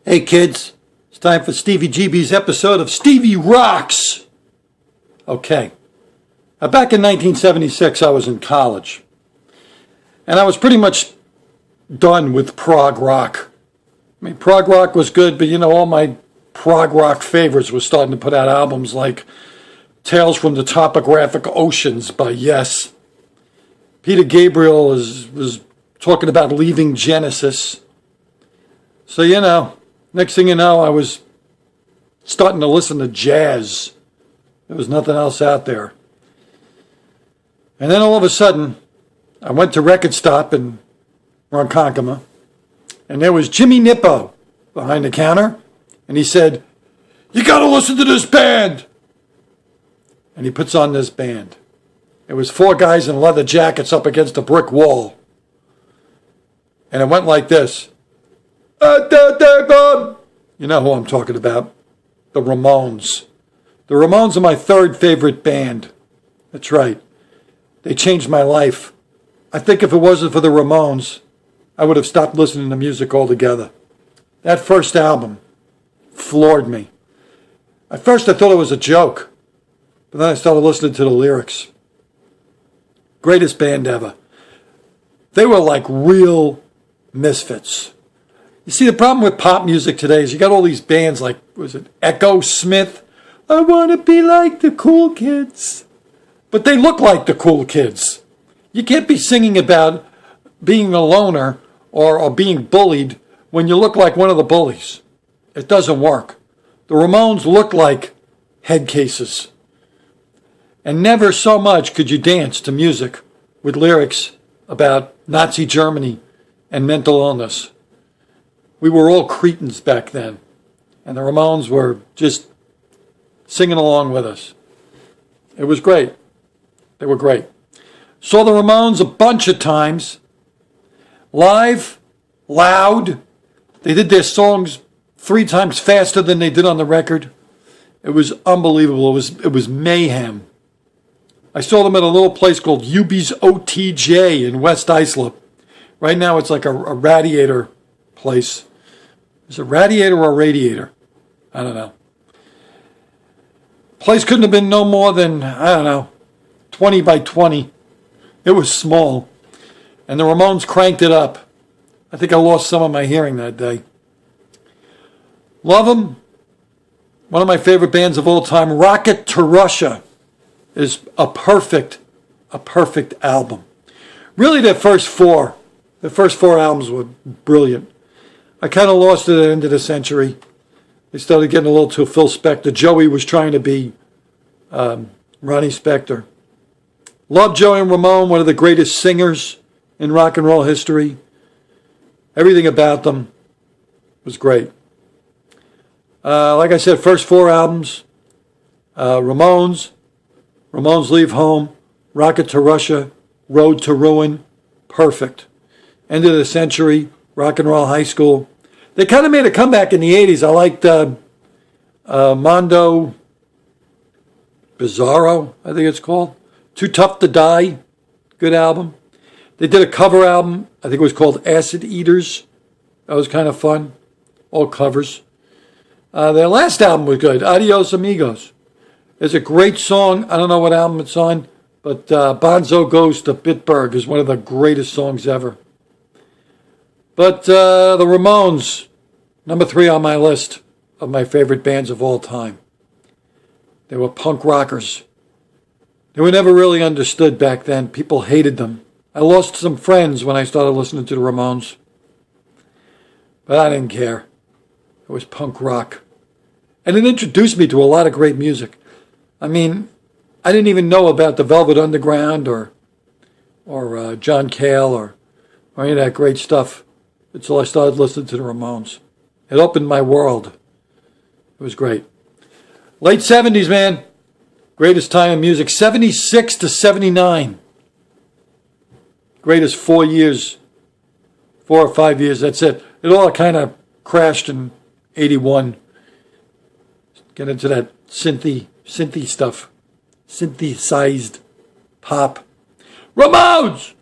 Hey kids, it's time for Stevie GB's episode of Stevie Rocks. Okay, back in 1976 I was in college, and I was pretty much done with prog rock. I mean, prog rock was good, but all my prog rock favorites were starting to put out albums like Tales from the Topographic Oceans by Yes. Peter Gabriel was talking about leaving Genesis. So, next thing you know, I was starting to listen to jazz. There was nothing else out there. And then all of a sudden, I went to Record Stop in Ronkonkoma, and there was Jimmy Nippo behind the counter, and he said, "You got to listen to this band." And he puts on this band. It was four guys in leather jackets up against a brick wall. And it went like this. You know who I'm talking about. The Ramones. The Ramones are my third favorite band. That's right. They changed my life. I think if it wasn't for the Ramones, I would have stopped listening to music altogether. That first album floored me. At first I thought it was a joke, but then I started listening to the lyrics. Greatest band ever. They were like real misfits. You see, the problem with pop music today is you got all these bands like, was it Echo Smith? I want to be like the cool kids. But they look like the cool kids. You can't be singing about being a loner or being bullied when you look like one of the bullies. It doesn't work. The Ramones look like head cases. And never so much could you dance to music with lyrics about Nazi Germany and mental illness. We were all cretins back then, and the Ramones were just singing along with us. It was great. They were great. Saw the Ramones a bunch of times, live, loud. They did their songs 3 times faster than they did on the record. It was unbelievable. It was mayhem. I saw them at a little place called Ubi's OTJ in West Islip. Right now it's like a radiator place. Is it radiator or radiator? I don't know. Place couldn't have been no more than, 20 by 20. It was small. And the Ramones cranked it up. I think I lost some of my hearing that day. Love them. One of my favorite bands of all time, Rocket to Russia, is a perfect album. Really, their first four albums were brilliant. I kind of lost it at the end of the century. They started getting a little too Phil Spector. Joey was trying to be Ronnie Spector. Love Joey and Ramone, one of the greatest singers in rock and roll history. Everything about them was great. Like I said, first 4 albums, Ramones Leave Home, Rocket to Russia, Road to Ruin, perfect. End of the century, Rock and Roll High School. They kind of made a comeback in the 80s. I liked Mondo Bizarro, I think it's called. Too Tough to Die, good album. They did a cover album, I think it was called Acid Eaters. That was kind of fun, all covers. Their last album was good, Adios Amigos. It's a great song. I don't know what album it's on, but Bonzo Goes to Bitburg is one of the greatest songs ever. But the Ramones, number 3 on my list of my favorite bands of all time. They were punk rockers. They were never really understood back then. People hated them. I lost some friends when I started listening to the Ramones. But I didn't care. It was punk rock. And it introduced me to a lot of great music. I mean, I didn't even know about the Velvet Underground or John Cale or any of that great stuff until I started listening to the Ramones. It opened my world. It was great. Late 70s, man. Greatest time in music. 76 to 79. Greatest 4 years. 4 or 5 years, that's it. It all kind of crashed in 81. Get into that synthy stuff. Synthesized pop. Ramones!